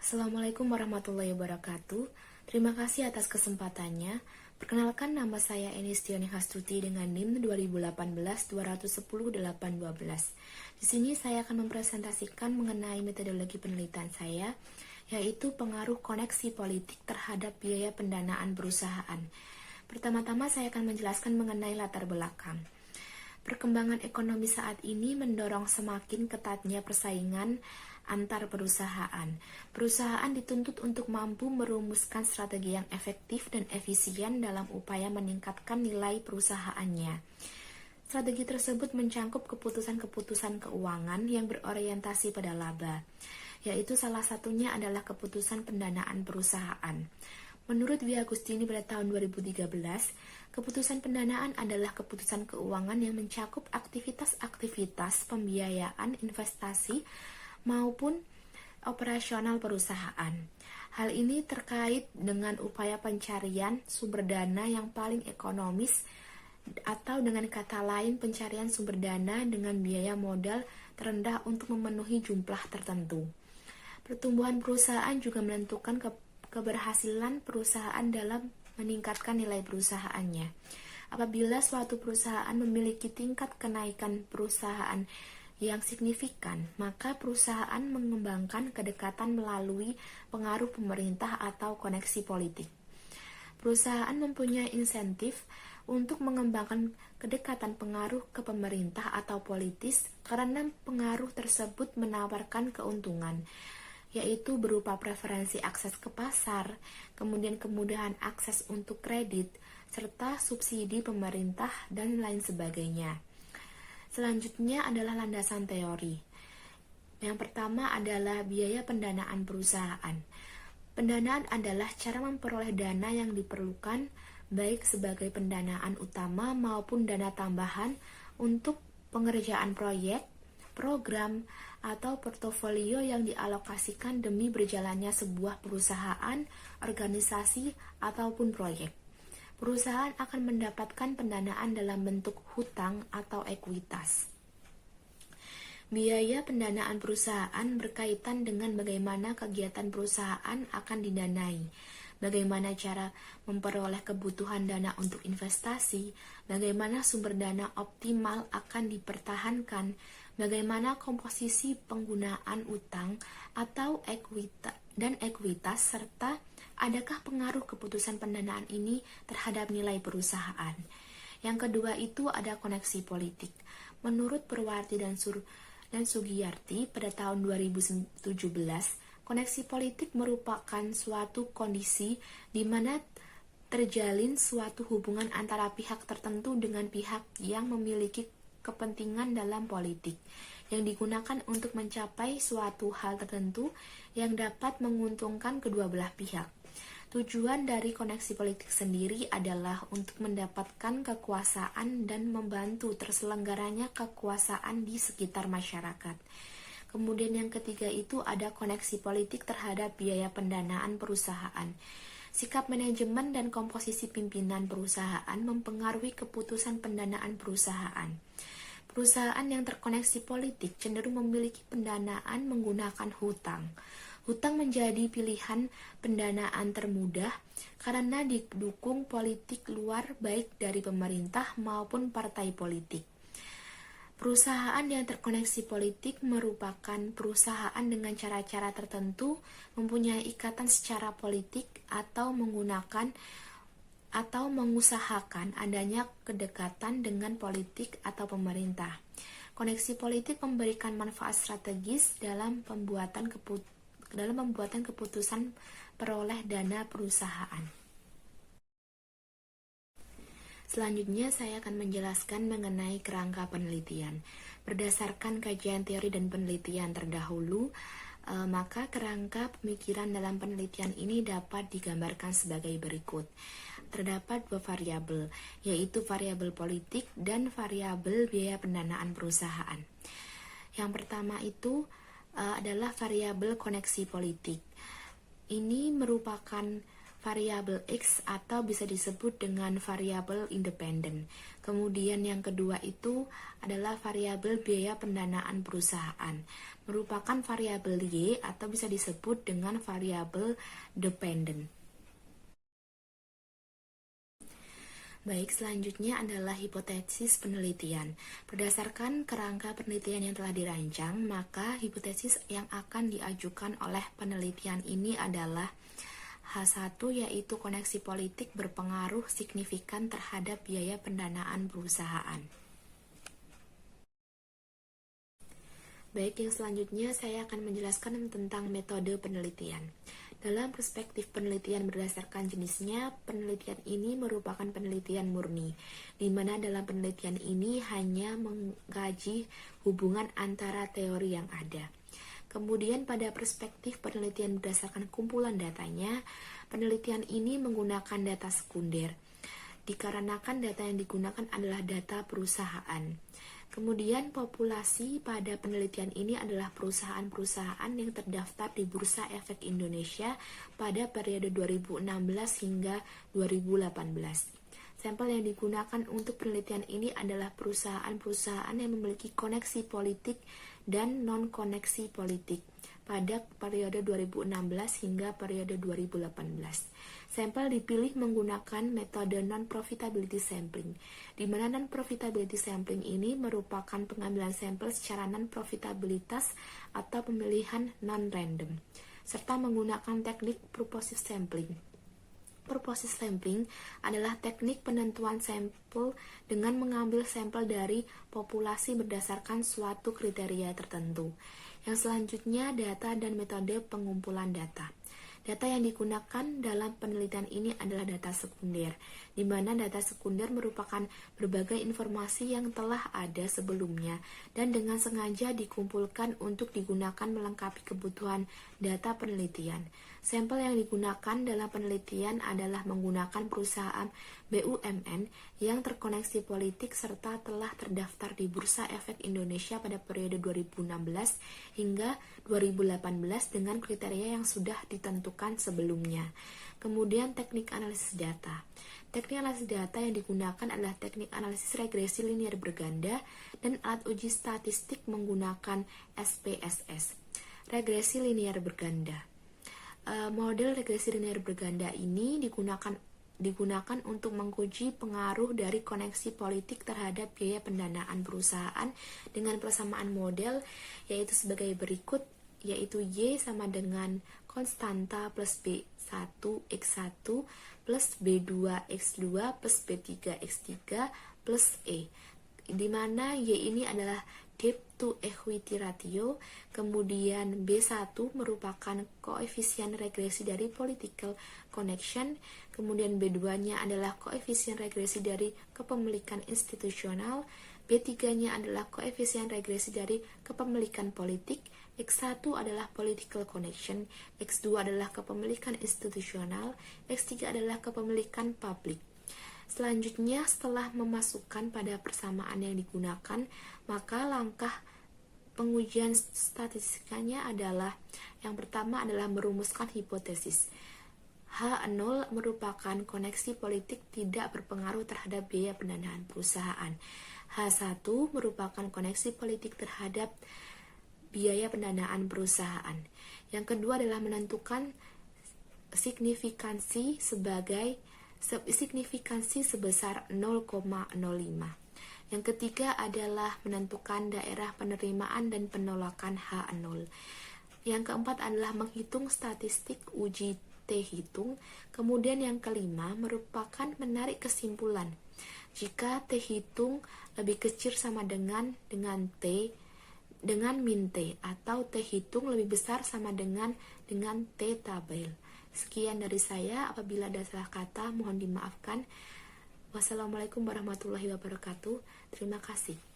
Assalamualaikum warahmatullahi wabarakatuh. Terima kasih atas kesempatannya. Perkenalkan, nama saya Enistioni Hastuti dengan NIM 2018-210-812. Di sini saya akan mempresentasikan mengenai metodologi penelitian saya, yaitu pengaruh koneksi politik terhadap biaya pendanaan perusahaan. Pertama-tama saya akan menjelaskan mengenai latar belakang. Perkembangan ekonomi saat ini mendorong semakin ketatnya persaingan antar perusahaan. Perusahaan dituntut untuk mampu merumuskan strategi yang efektif dan efisien dalam upaya meningkatkan nilai perusahaannya. Strategi tersebut mencangkup keputusan-keputusan keuangan yang berorientasi pada laba, yaitu salah satunya adalah keputusan pendanaan perusahaan. Menurut Dwi Agustini pada tahun 2013, keputusan pendanaan adalah keputusan keuangan yang mencakup aktivitas-aktivitas pembiayaan investasi maupun operasional perusahaan. Hal ini terkait dengan upaya pencarian sumber dana yang paling ekonomis, atau dengan kata lain pencarian sumber dana dengan biaya modal terendah untuk memenuhi jumlah tertentu. Pertumbuhan perusahaan juga menentukan keberhasilan perusahaan dalam meningkatkan nilai perusahaannya. Apabila suatu perusahaan memiliki tingkat kenaikan perusahaan yang signifikan, maka perusahaan mengembangkan kedekatan melalui pengaruh pemerintah atau koneksi politik. Perusahaan mempunyai insentif untuk mengembangkan kedekatan pengaruh ke pemerintah atau politis karena pengaruh tersebut menawarkan keuntungan, yaitu berupa preferensi akses ke pasar, kemudian kemudahan akses untuk kredit, serta subsidi pemerintah, dan lain sebagainya. Selanjutnya adalah landasan teori. Yang pertama adalah biaya pendanaan perusahaan. Pendanaan adalah cara memperoleh dana yang diperlukan, baik sebagai pendanaan utama maupun dana tambahan untuk pengerjaan proyek, program, atau portofolio yang dialokasikan demi berjalannya sebuah perusahaan, organisasi, ataupun proyek. Perusahaan akan mendapatkan pendanaan dalam bentuk hutang atau ekuitas. Biaya pendanaan perusahaan berkaitan dengan bagaimana kegiatan perusahaan akan didanai, bagaimana cara memperoleh kebutuhan dana untuk investasi, bagaimana sumber dana optimal akan dipertahankan, bagaimana komposisi penggunaan utang atau ekuitas, serta adakah pengaruh keputusan pendanaan ini terhadap nilai perusahaan. Yang kedua itu ada koneksi politik. Menurut Purwarti dan Sugiyarti pada tahun 2017, koneksi politik merupakan suatu kondisi di mana terjalin suatu hubungan antara pihak tertentu dengan pihak yang memiliki kepentingan dalam politik, yang digunakan untuk mencapai suatu hal tertentu yang dapat menguntungkan kedua belah pihak. Tujuan dari koneksi politik sendiri adalah untuk mendapatkan kekuasaan dan membantu terselenggaranya kekuasaan di sekitar masyarakat. Kemudian yang ketiga itu ada koneksi politik terhadap biaya pendanaan perusahaan. Sikap manajemen dan komposisi pimpinan perusahaan mempengaruhi keputusan pendanaan perusahaan. Perusahaan yang terkoneksi politik cenderung memiliki pendanaan menggunakan hutang. Hutang menjadi pilihan pendanaan termudah karena didukung politik luar baik dari pemerintah maupun partai politik. Perusahaan yang terkoneksi politik merupakan perusahaan dengan cara-cara tertentu, mempunyai ikatan secara politik atau mengusahakan adanya kedekatan dengan politik atau pemerintah. Koneksi politik memberikan manfaat strategis dalam pembuatan keputusan peroleh dana perusahaan. Selanjutnya saya akan menjelaskan mengenai kerangka penelitian. Berdasarkan kajian teori dan penelitian terdahulu, maka kerangka pemikiran dalam penelitian ini dapat digambarkan sebagai berikut. Terdapat dua variabel, yaitu variabel politik dan variabel biaya pendanaan perusahaan. Yang pertama itu adalah variabel koneksi politik. Ini merupakan variabel X atau bisa disebut dengan variabel independen. Kemudian yang kedua itu adalah variabel biaya pendanaan perusahaan, merupakan variabel Y atau bisa disebut dengan variabel dependen. Baik, selanjutnya adalah hipotesis penelitian. Berdasarkan kerangka penelitian yang telah dirancang, maka hipotesis yang akan diajukan oleh penelitian ini adalah H1, yaitu koneksi politik berpengaruh signifikan terhadap biaya pendanaan perusahaan. Baik, yang selanjutnya saya akan menjelaskan tentang metode penelitian. Dalam perspektif penelitian berdasarkan jenisnya, penelitian ini merupakan penelitian murni, di mana dalam penelitian ini hanya mengkaji hubungan antara teori yang ada. Kemudian pada perspektif penelitian berdasarkan kumpulan datanya, penelitian ini menggunakan data sekunder, dikarenakan data yang digunakan adalah data perusahaan. Kemudian populasi pada penelitian ini adalah perusahaan-perusahaan yang terdaftar di Bursa Efek Indonesia pada periode 2016 hingga 2018. Sampel yang digunakan untuk penelitian ini adalah perusahaan-perusahaan yang memiliki koneksi politik dan non-koneksi politik pada periode 2016 hingga periode 2018. Sampel dipilih menggunakan metode non-profitability sampling, di mana non-profitability sampling ini merupakan pengambilan sampel secara non-profitabilitas atau pemilihan non-random, serta menggunakan teknik purposive sampling. Purposive sampling adalah teknik penentuan sampel dengan mengambil sampel dari populasi berdasarkan suatu kriteria tertentu. Yang selanjutnya, data dan metode pengumpulan data. Data yang digunakan dalam penelitian ini adalah data sekunder, di mana data sekunder merupakan berbagai informasi yang telah ada sebelumnya dan dengan sengaja dikumpulkan untuk digunakan melengkapi kebutuhan data penelitian. Sampel yang digunakan dalam penelitian adalah menggunakan perusahaan BUMN yang terkoneksi politik serta telah terdaftar di Bursa Efek Indonesia pada periode 2016 hingga 2018 dengan kriteria yang sudah ditentukan sebelumnya. Kemudian teknik analisis data. Teknik analisis data yang digunakan adalah teknik analisis regresi linear berganda dan alat uji statistik menggunakan SPSS. Regresi linear berganda. Model regresi linear berganda ini digunakan untuk menguji pengaruh dari koneksi politik terhadap biaya pendanaan perusahaan dengan persamaan model, yaitu sebagai berikut, yaitu Y sama dengan konstanta plus B1 X1 plus B2 X2 plus B3 X3 plus E, di mana Y ini adalah debt to equity ratio, kemudian B1 merupakan koefisien regresi dari political connection, kemudian B2-nya adalah koefisien regresi dari kepemilikan institusional, B3-nya adalah koefisien regresi dari kepemilikan politik, X1 adalah political connection, X2 adalah kepemilikan institusional, X3 adalah kepemilikan publik. Selanjutnya, setelah memasukkan pada persamaan yang digunakan, maka langkah pengujian statistikanya adalah yang pertama adalah merumuskan hipotesis. H0 merupakan koneksi politik tidak berpengaruh terhadap biaya pendanaan perusahaan. H1 merupakan koneksi politik terhadap biaya pendanaan perusahaan. Yang kedua adalah menentukan signifikansi sebesar 0,05. Yang ketiga adalah menentukan daerah penerimaan dan penolakan H0. Yang keempat adalah menghitung statistik uji T-hitung. Kemudian yang kelima merupakan menarik kesimpulan. Jika T-hitung lebih kecil sama dengan T dengan min T, atau T-hitung lebih besar sama dengan T-tabel. Sekian dari saya, apabila ada salah kata mohon dimaafkan. Wassalamualaikum warahmatullahi wabarakatuh. Terima kasih.